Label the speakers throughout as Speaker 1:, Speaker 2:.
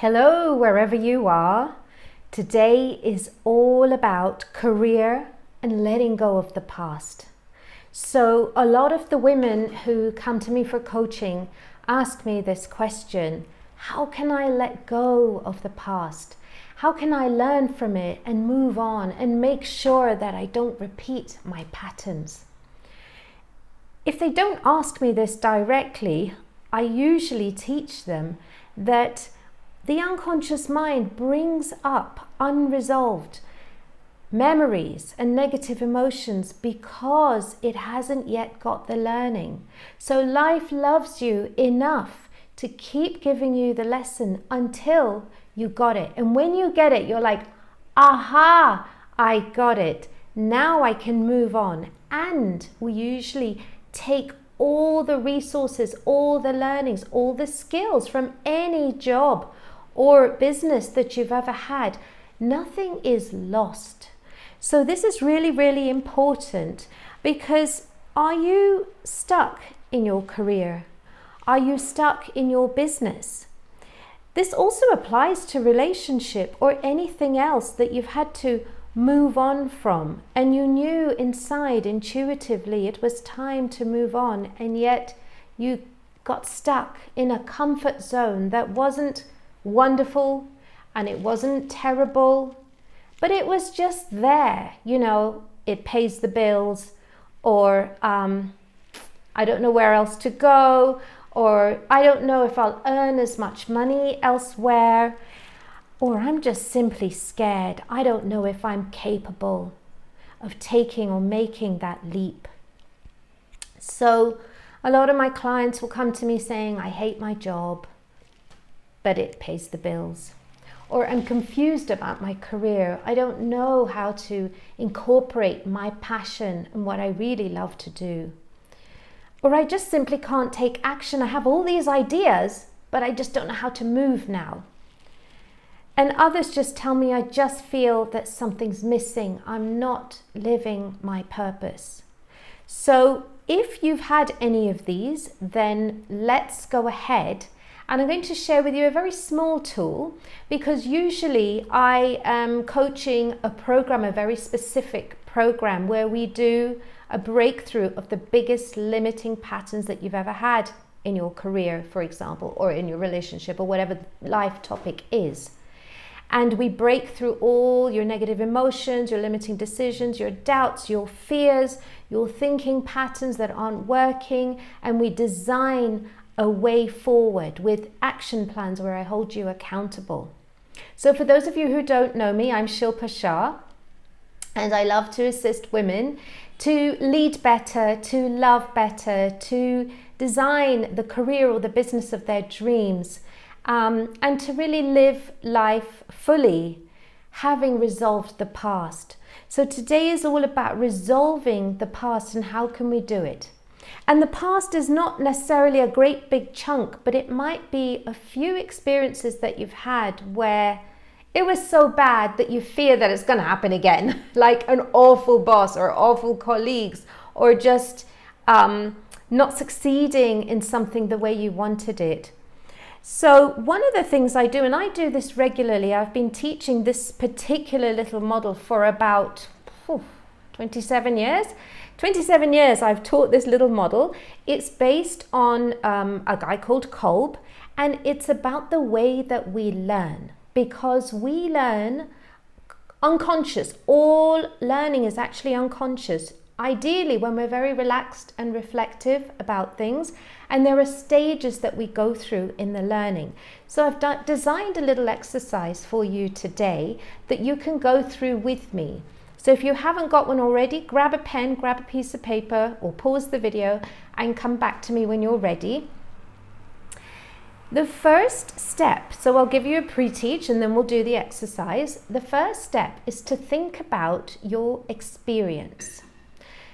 Speaker 1: Hello, wherever you are. Today is all about career and letting go of the past. So a lot of the women who come to me for coaching ask me this question: how can I let go of the past? How can I learn from it and move on and make sure that I don't repeat my patterns? If they don't ask me this directly, I usually teach them that the unconscious mind brings up unresolved memories and negative emotions because it hasn't yet got the learning. So life loves you enough to keep giving you the lesson until you got it. And when you get it, you're like, aha, I got it. Now I can move on. And we usually take all the resources, all the learnings, all the skills from any job or business that you've ever had. Nothing is lost. So this is really, really important, because are you stuck in your career? Are you stuck in your business? This also applies to relationship or anything else that you've had to move on from, and you knew inside intuitively it was time to move on, and yet you got stuck in a comfort zone that wasn't wonderful and it wasn't terrible, but it was just there. You know, it pays the bills, or I don't know where else to go, or I don't know if I'll earn as much money elsewhere, or I'm just simply scared. I don't know if I'm capable of taking or making that leap. So a lot of my clients will come to me saying, I hate my job, but it pays the bills. Or I'm confused about my career. I don't know how to incorporate my passion and what I really love to do. Or I just simply can't take action. I have all these ideas, but I just don't know how to move now. And others just tell me, I just feel that something's missing. I'm not living my purpose. So if you've had any of these, then let's go ahead. And I'm going to share with you a very small tool, because usually I am coaching a program, a very specific program, where we do a breakthrough of the biggest limiting patterns that you've ever had in your career, for example, or in your relationship, or whatever life topic is. And we break through all your negative emotions, your limiting decisions, your doubts, your fears, your thinking patterns that aren't working, and we design a way forward with action plans where I hold you accountable. So for those of you who don't know me, I'm Shilpa Shah, and I love to assist women to lead better, to love better, to design the career or the business of their dreams, and to really live life fully, having resolved the past. So today is all about resolving the past, and how can we do it? And the past is not necessarily a great big chunk, but it might be a few experiences that you've had where it was so bad that you fear that it's going to happen again, like an awful boss or awful colleagues, or just not succeeding in something the way you wanted it. So one of the things I do, and I do this regularly, I've been teaching this particular little model for about 27 years. 27 years I've taught this little model. It's based on a guy called Kolb, and it's about the way that we learn, because we learn unconscious. All learning is actually unconscious, ideally when we're very relaxed and reflective about things, and there are stages that we go through in the learning. So I've designed a little exercise for you today that you can go through with me. So if you haven't got one already, grab a pen, grab a piece of paper, or pause the video and come back to me when you're ready. The first step, so I'll give you a pre-teach and then we'll do the exercise. The first step is to think about your experience.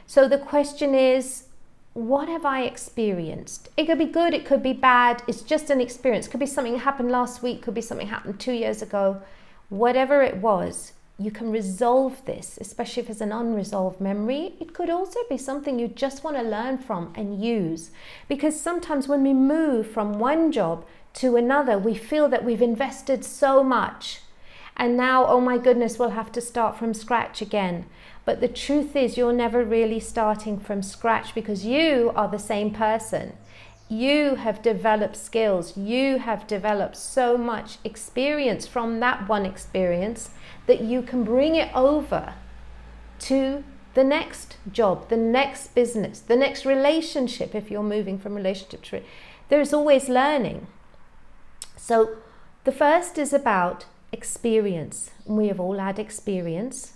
Speaker 1: So the question is, what have I experienced? It could be good, it could be bad, it's just an experience. It could be something that happened last week, could be something happened 2 years ago. Whatever it was, you can resolve this, especially if it's an unresolved memory. It could also be something you just want to learn from and use. Because sometimes when we move from one job to another, we feel that we've invested so much. And now, oh my goodness, we'll have to start from scratch again. But the truth is, you're never really starting from scratch, because you are the same person. You have developed skills. You have developed so much experience from that one experience that you can bring it over to the next job, the next business, the next relationship. If you're moving from relationship to, there's always learning. So the first is about experience. We have all had experience.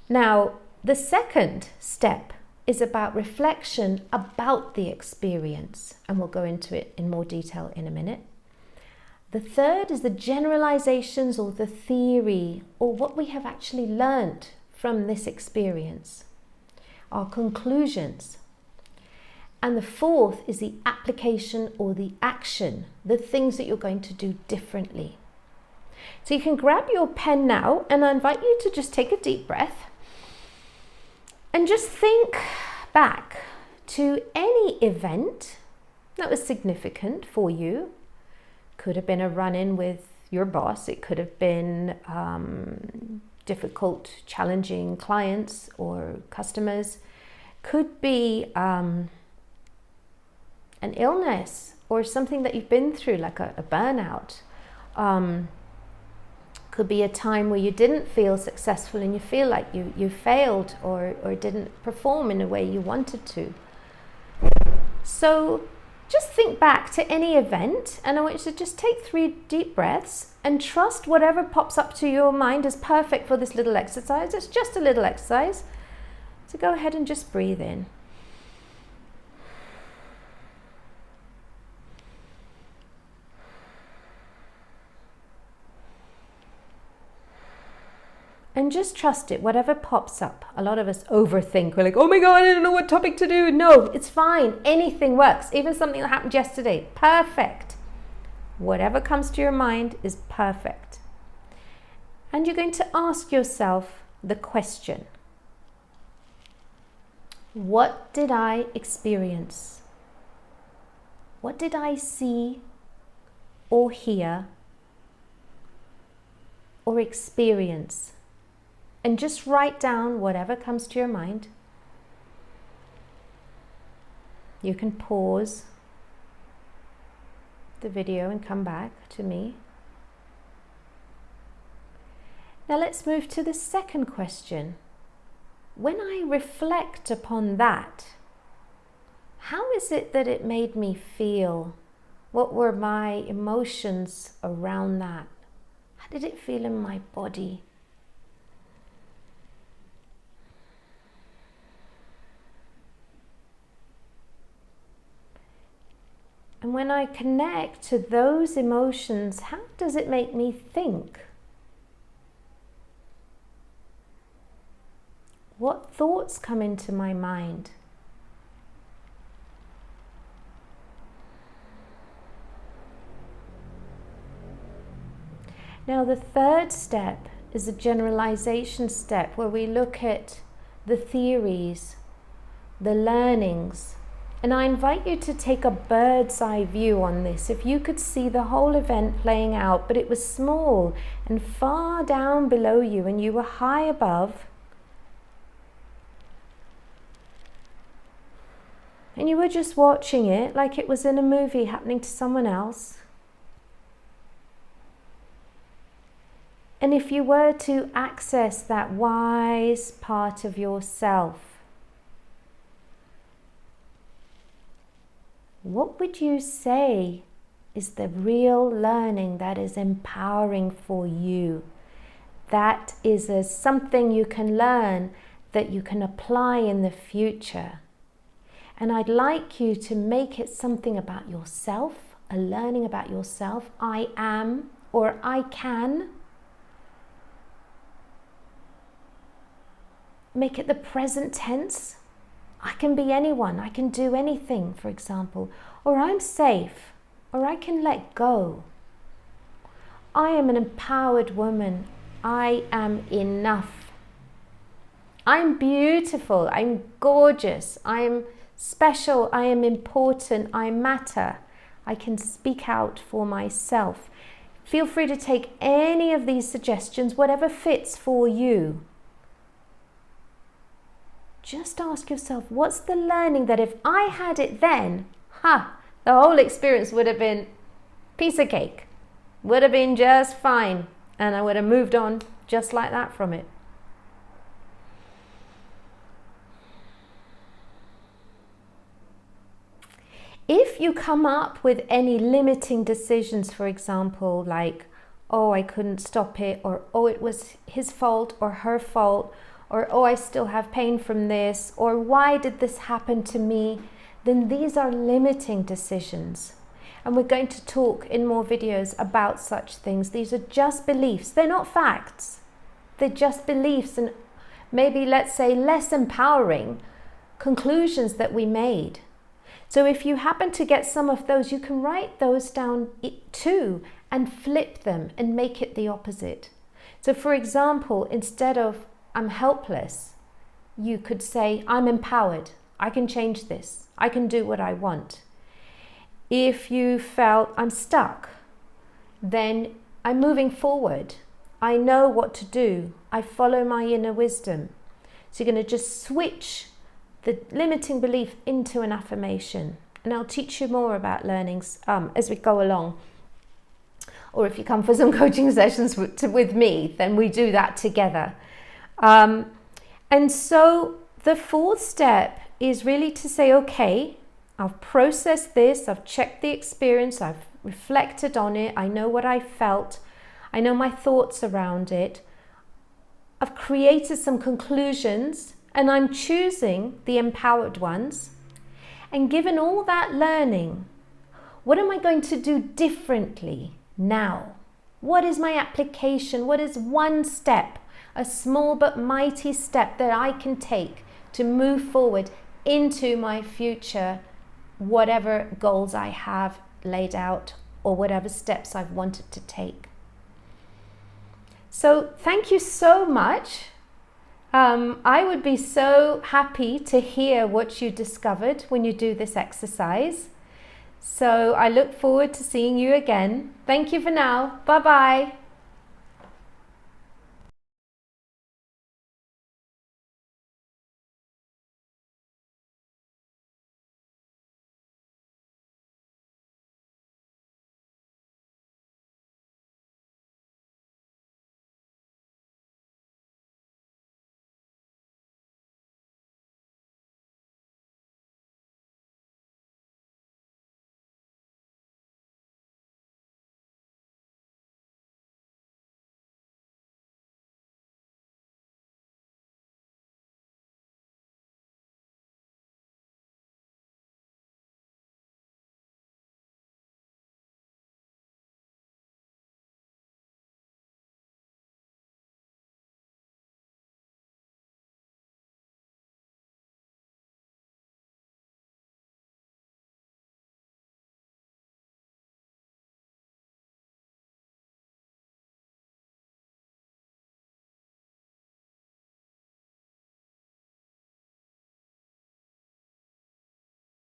Speaker 1: Now, the second step is about reflection about the experience, and we'll go into it in more detail in a minute. The third is the generalizations, or the theory, or what we have actually learned from this experience, our conclusions. And the fourth is the application, or the action, the things that you're going to do differently. So you can grab your pen now, and I invite you to just take a deep breath and just think back to any event that was significant for you. Could have been a run-in with your boss. It could have been difficult, challenging clients or customers. Could be an illness or something that you've been through, like a burnout. Could be a time where you didn't feel successful and you feel like you failed or didn't perform in a way you wanted to. So just think back to any event, and I want you to just take 3 deep breaths and trust whatever pops up to your mind is perfect for this little exercise. It's just a little exercise. So go ahead and just breathe in. And just trust it, whatever pops up. A lot of us overthink. We're like, oh my God, I don't know what topic to do. No, it's fine. Anything works. Even something that happened yesterday. Perfect. Whatever comes to your mind is perfect. And you're going to ask yourself the question: what did I experience? What did I see or hear or experience? And just write down whatever comes to your mind. You can pause the video and come back to me. Now let's move to the second question. When I reflect upon that, how is it that it made me feel? What were my emotions around that? How did it feel in my body? And when I connect to those emotions, how does it make me think? What thoughts come into my mind? Now the third step is a generalization step, where we look at the theories, the learnings. And I invite you to take a bird's eye view on this. If you could see the whole event playing out, but it was small and far down below you and you were high above, and you were just watching it like it was in a movie happening to someone else. And if you were to access that wise part of yourself, what would you say is the real learning that is empowering for you? That is something you can learn that you can apply in the future. And I'd like you to make it something about yourself, a learning about yourself. I am, or I can. Make it the present tense. I can be anyone, I can do anything, for example. Or I'm safe, or I can let go. I am an empowered woman. I am enough. I'm beautiful. I'm gorgeous. I'm special. I am important. I matter. I can speak out for myself. Feel free to take any of these suggestions, whatever fits for you. Just ask yourself, what's the learning that if I had it then, the whole experience would have been piece of cake, would have been just fine, and I would have moved on just like that from it. If you come up with any limiting decisions, for example, like, oh, I couldn't stop it, or oh, it was his fault or her fault, or oh, I still have pain from this, or why did this happen to me, then these are limiting decisions. And we're going to talk in more videos about such things. These are just beliefs. They're not facts. They're just beliefs and maybe, let's say, less empowering conclusions that we made. So if you happen to get some of those, you can write those down too and flip them and make it the opposite. So for example, instead of I'm helpless, you could say I'm empowered. I can change this. I can do what I want. If you felt I'm stuck, then I'm moving forward. I know what to do. I follow my inner wisdom. So you're going to just switch the limiting belief into an affirmation. And I'll teach you more about learnings as we go along. Or if you come for some coaching sessions with me, then we do that together. And so the fourth step is really to say, okay, I've processed this, I've checked the experience, I've reflected on it, I know what I felt, I know my thoughts around it, I've created some conclusions, and I'm choosing the empowered ones. And given all that learning, what am I going to do differently now? What is my application? What is one step, a small but mighty step that I can take to move forward into my future, whatever goals I have laid out or whatever steps I've wanted to take? So thank you so much. I would be so happy to hear what you discovered when you do this exercise. So I look forward to seeing you again. Thank you for now. Bye-bye.